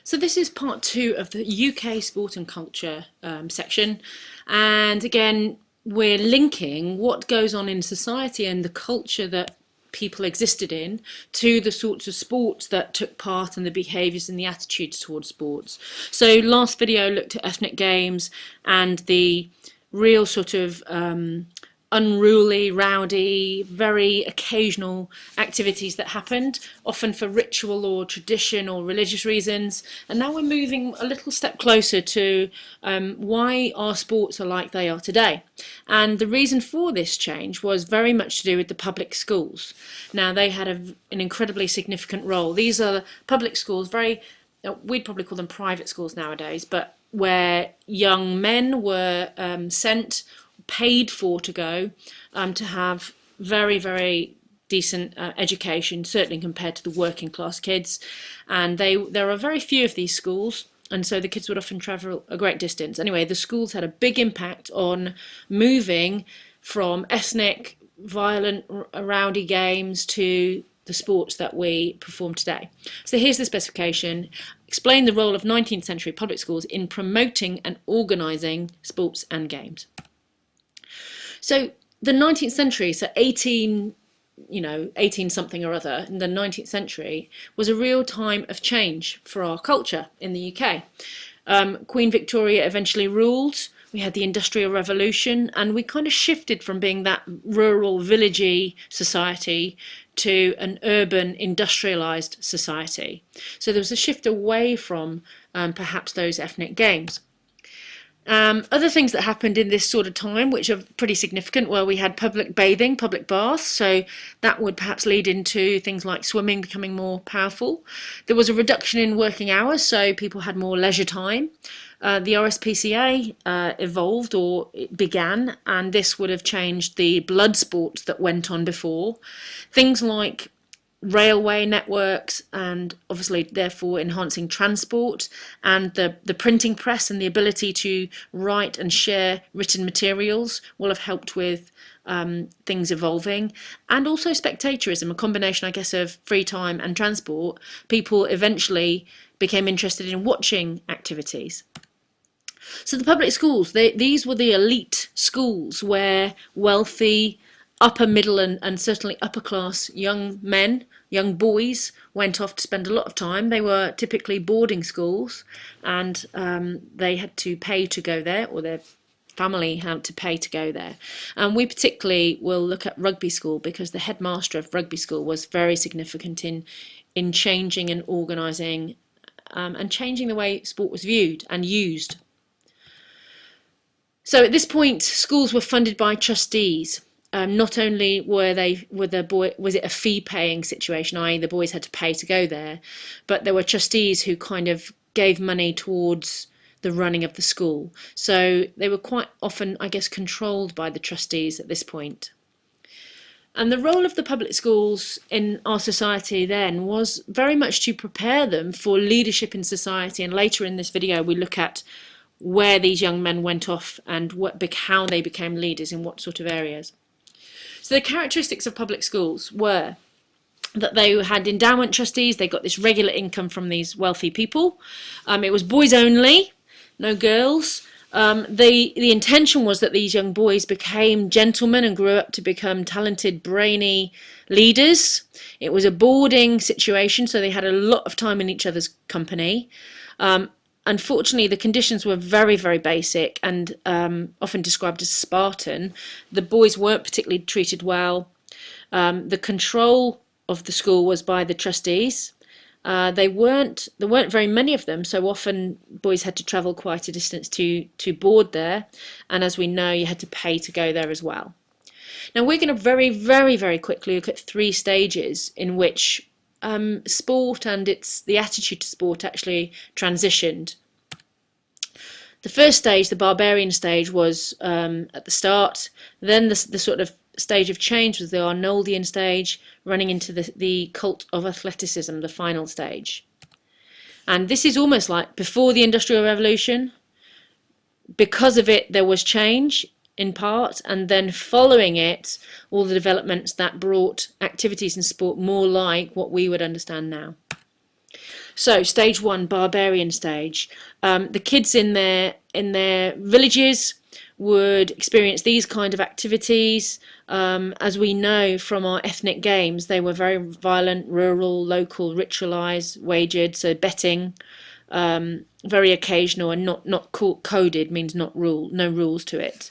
So this is part two of the UK sport and culture section, and again we're linking what goes on in society and the culture that people existed in to the sorts of sports that took part and the behaviours and the attitudes towards sports. So last video looked at ethnic games and the real sort of unruly, rowdy, very occasional activities that happened, often for ritual or tradition or religious reasons. And now we're moving a little step closer to why our sports are like they are today. And the reason for this change was very much to do with the public schools. Now, they had an incredibly significant role. These are public schools, we'd probably call them private schools nowadays, but where young men were sent, paid for to go, to have very, very decent education, certainly compared to the working class kids. And there are very few of these schools, and so the kids would often travel a great distance. Anyway, the schools had a big impact on moving from ethnic, violent, rowdy games to the sports that we perform today. So here's the specification. Explain the role of 19th century public schools in promoting and organising sports and games. So the 19th century, so 18 something or other in the 19th century, was a real time of change for our culture in the UK. Queen Victoria eventually ruled. We had the Industrial Revolution, and we kind of shifted from being that rural, villagey society to an urban, industrialised society. So there was a shift away from perhaps those ethnic games. Other things that happened in this sort of time, which are pretty significant, were we had public bathing, public baths, so that would perhaps lead into things like swimming becoming more powerful. There was a reduction in working hours, so people had more leisure time. The RSPCA evolved, or it began, and this would have changed the blood sports that went on before. Things like railway networks, and obviously therefore enhancing transport, and the printing press and the ability to write and share written materials will have helped with things evolving. And also spectatorism, a combination, I guess, of free time and transport. People eventually became interested in watching activities. So the public schools, these were the elite schools where wealthy, upper middle and certainly upper class young men, young boys went off to spend a lot of time. They were typically boarding schools, and they had to pay to go there, or their family had to pay to go there. And we particularly will look at rugby school, because the headmaster of rugby school was very significant in changing and organising and changing the way sport was viewed and used. So at this point, schools were funded by trustees. Not only was it a fee-paying situation, i.e. the boys had to pay to go there, but there were trustees who kind of gave money towards the running of the school. So they were quite often, I guess, controlled by the trustees at this point. And the role of the public schools in our society then was very much to prepare them for leadership in society. And later in this video, we look at where these young men went off and how they became leaders in what sort of areas. So the characteristics of public schools were that they had endowment trustees. They got this regular income from these wealthy people. It was boys only, no girls. The intention was that these young boys became gentlemen and grew up to become talented, brainy leaders. It was a boarding situation, so they had a lot of time in each other's company. Unfortunately, the conditions were very, very basic and often described as Spartan. The boys weren't particularly treated well. The control of the school was by the trustees. There weren't very many of them, so often boys had to travel quite a distance to board there. And as we know, you had to pay to go there as well. Now, we're going to very, very, very quickly look at three stages in which sport and the attitude to sport actually transitioned. The first stage, the barbarian stage, was at the start. Then the sort of stage of change was the Arnoldian stage, running into the cult of athleticism, the final stage. And this is almost like before the Industrial Revolution. Because of it, there was change in part, and then following it, all the developments that brought activities in sport more like what we would understand now. So stage one, barbarian stage. The kids in their villages would experience these kind of activities. As we know from our ethnic games, they were very violent, rural, local, ritualized, wagered, so betting, very occasional and not coded, means no rules to it.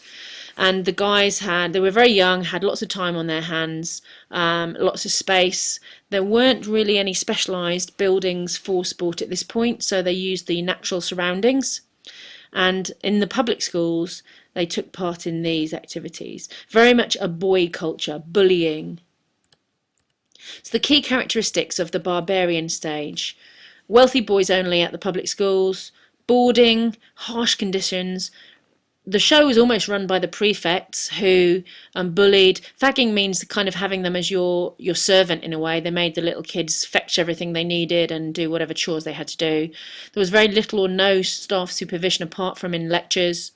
And the guys they were very young, had lots of time on their hands, lots of space. There weren't really any specialised buildings for sport at this point, so they used the natural surroundings. And in the public schools, they took part in these activities. Very much a boy culture, bullying. So the key characteristics of the barbarian stage: wealthy boys only at the public schools, boarding, harsh conditions. The show was almost run by the prefects, who bullied. Fagging means kind of having them as your servant in a way. They made the little kids fetch everything they needed and do whatever chores they had to do. There was very little or no staff supervision apart from in lectures.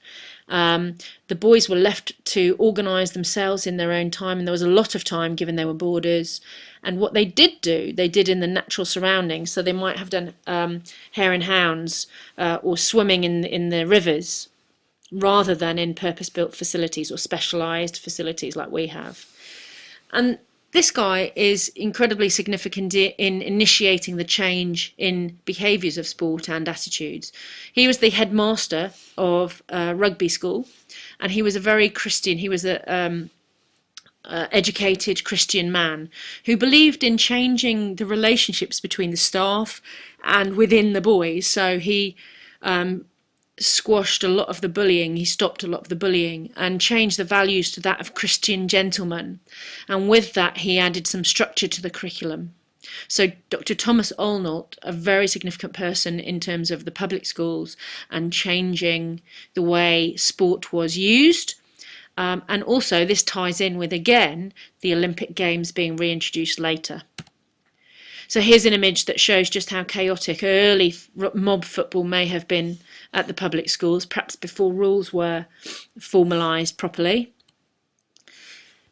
The boys were left to organise themselves in their own time, and there was a lot of time given they were boarders. And what they did do, they did in the natural surroundings. So they might have done hare and hounds or swimming in the rivers, rather than in purpose-built facilities or specialised facilities like we have. And this guy is incredibly significant in initiating the change in behaviours of sport and attitudes. He was the headmaster of a rugby school, and he was a very Christian, he was a educated Christian man who believed in changing the relationships between the staff and within the boys. So he squashed a lot of the bullying, he stopped a lot of the bullying and changed the values to that of Christian gentlemen. And with that, he added some structure to the curriculum. So Dr. Thomas Arnold, a very significant person in terms of the public schools and changing the way sport was used. And also this ties in with, again, the Olympic Games being reintroduced later. So here's an image that shows just how chaotic early mob football may have been at the public schools, perhaps before rules were formalised properly.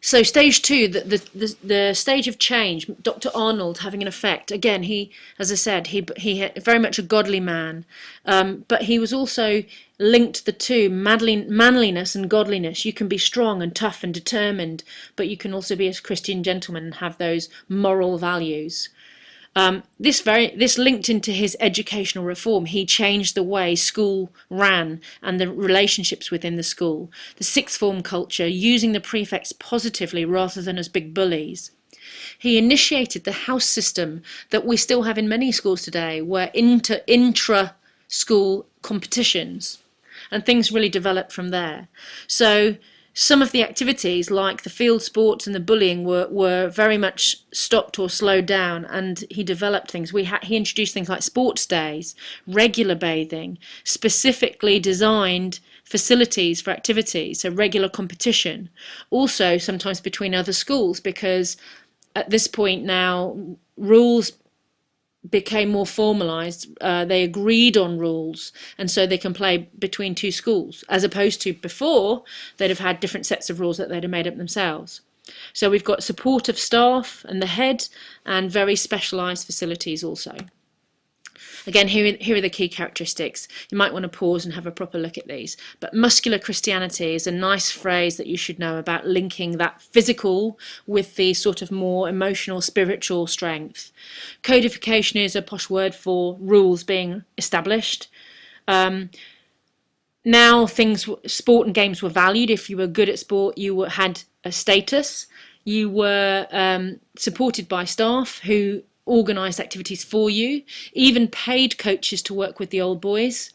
So stage two, the stage of change, Dr. Arnold having an effect. Again, he, as I said, he had very much a godly man, but he was also linked the two, manliness and godliness. You can be strong and tough and determined, but you can also be a Christian gentleman and have those moral values. This linked into his educational reform. He changed the way school ran and the relationships within the school. The sixth form culture, using the prefects positively rather than as big bullies. He initiated the house system that we still have in many schools today, where intra-school competitions, and things really developed from there. So some of the activities, like the field sports and the bullying, were very much stopped or slowed down, and he developed things. He introduced things like sports days, regular bathing, specifically designed facilities for activities, so regular competition. Also, sometimes between other schools, because at this point now, rules became more formalised. They agreed on rules, and so they can play between two schools, as opposed to before they'd have had different sets of rules that they'd have made up themselves. So we've got support of staff and the head, and very specialised facilities also. Again, here are the key characteristics. You might want to pause and have a proper look at these. But muscular Christianity is a nice phrase that you should know about, linking that physical with the sort of more emotional, spiritual strength. Codification is a posh word for rules being established. Now sport and games were valued. If you were good at sport, you had a status. You were supported by staff who organised activities for you, even paid coaches to work with the old boys.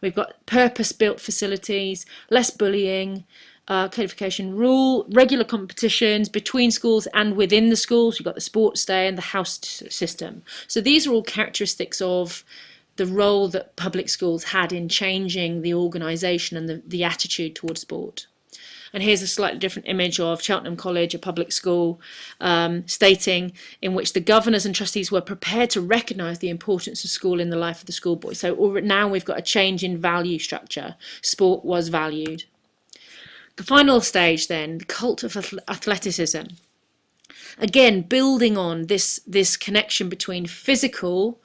We've got purpose-built facilities, less bullying, codification, regular competitions between schools and within the schools. You've got the sports day and the house system. So these are all characteristics of the role that public schools had in changing the organisation and the attitude towards sport. And here's a slightly different image of Cheltenham College, a public school, stating in which the governors and trustees were prepared to recognise the importance of school in the life of the schoolboy. So now we've got a change in value structure. Sport was valued. The final stage then, the cult of athleticism. Again, building on this connection between physical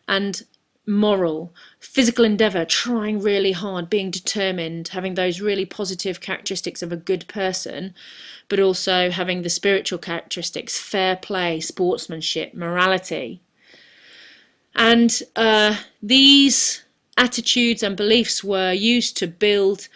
and moral, physical endeavour, trying really hard, being determined, having those really positive characteristics of a good person, but also having the spiritual characteristics, fair play, sportsmanship, morality. And these attitudes and beliefs were used to build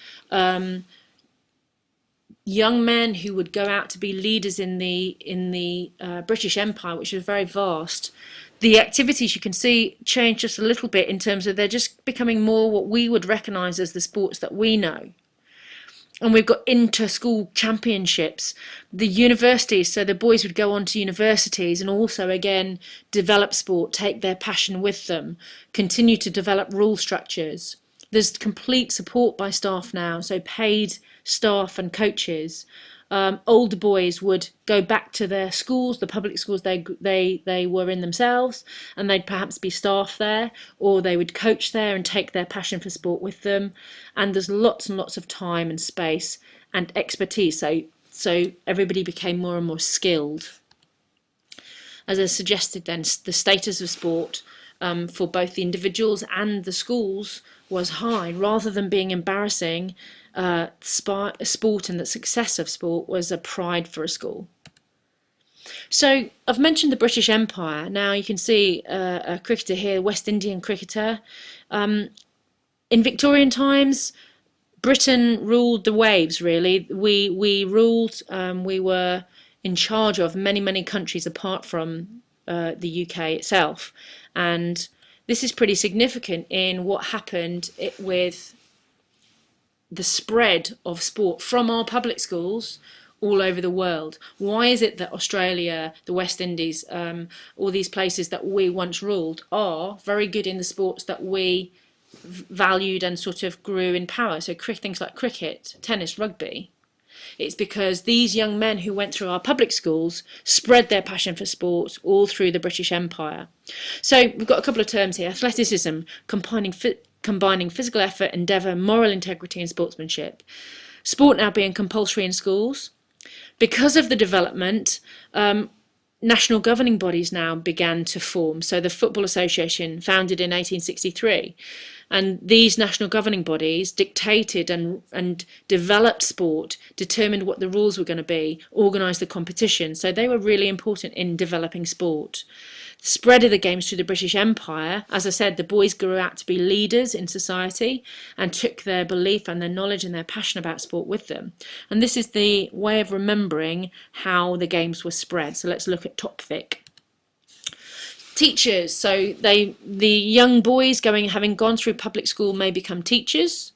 young men who would go out to be leaders in the British Empire, which was very vast. The activities, you can see, change just a little bit in terms of they're just becoming more what we would recognise as the sports that we know. And we've got inter-school championships, the universities, so the boys would go on to universities and also, again, develop sport, take their passion with them, continue to develop rule structures. There's complete support by staff now, so paid staff and coaches. Older boys would go back to their schools, the public schools they were in themselves, and they'd perhaps be staff there, or they would coach there and take their passion for sport with them. And there's lots and lots of time and space and expertise, so everybody became more and more skilled. As I suggested then, the status of sport for both the individuals and the schools was high. Rather than being embarrassing, sport and the success of sport was a pride for a school. So I've mentioned the British Empire. Now you can see a cricketer here, West Indian cricketer. In Victorian times, Britain ruled the waves, really. We ruled, we were in charge of many countries apart from the UK itself. And this is pretty significant in what happened with the spread of sport from our public schools all over the world. Why is it that Australia, the West Indies, all these places that we once ruled are very good in the sports that we valued and sort of grew in power? So things like cricket, tennis, rugby. It's because these young men who went through our public schools spread their passion for sport all through the British Empire. So we've got a couple of terms here. Athleticism, combining physical effort, endeavour, moral integrity and sportsmanship. Sport now being compulsory in schools. Because of the development, national governing bodies now began to form. So the Football Association, founded in 1863, and these national governing bodies dictated and developed sport, determined what the rules were going to be, organised the competition. So they were really important in developing sport. The spread of the games through the British Empire, as I said, the boys grew out to be leaders in society and took their belief and their knowledge and their passion about sport with them. And this is the way of remembering how the games were spread. So let's look at Top Vic. Teachers, so the young boys having gone through public school may become teachers,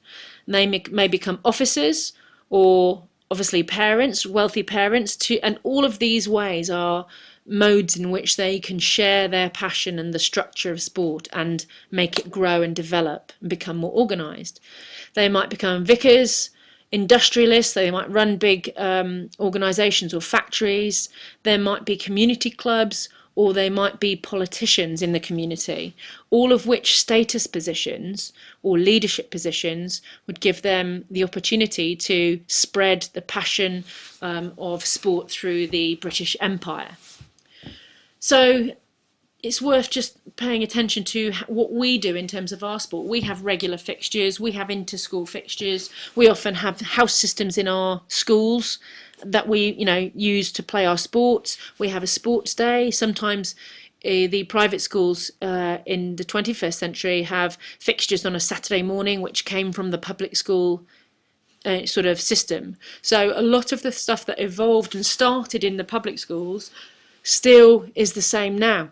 they may become officers, or obviously parents, wealthy parents, and all of these ways are modes in which they can share their passion and the structure of sport and make it grow and develop and become more organised. They might become vicars, industrialists, they might run big organisations or factories, there might be community clubs, or they might be politicians in the community, all of which status positions or leadership positions would give them the opportunity to spread the passion of sport through the British Empire. So it's worth just paying attention to what we do in terms of our sport. We have regular fixtures, we have inter-school fixtures, we often have house systems in our schools that we use to play our sports. We have a sports day. Sometimes the private schools in the 21st century have fixtures on a Saturday morning which came from the public school sort of system. So a lot of the stuff that evolved and started in the public schools still is the same now.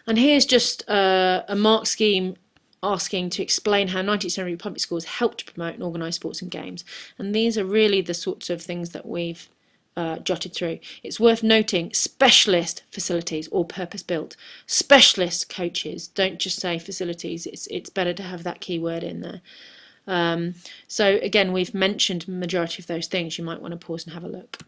And here's just a mark scheme asking to explain how 19th century public schools helped to promote and organise sports and games. And these are really the sorts of things that we've jotted through. It's worth noting specialist facilities or purpose-built. Specialist coaches, don't just say facilities, it's better to have that key word in there. So again, we've mentioned the majority of those things. You might want to pause and have a look.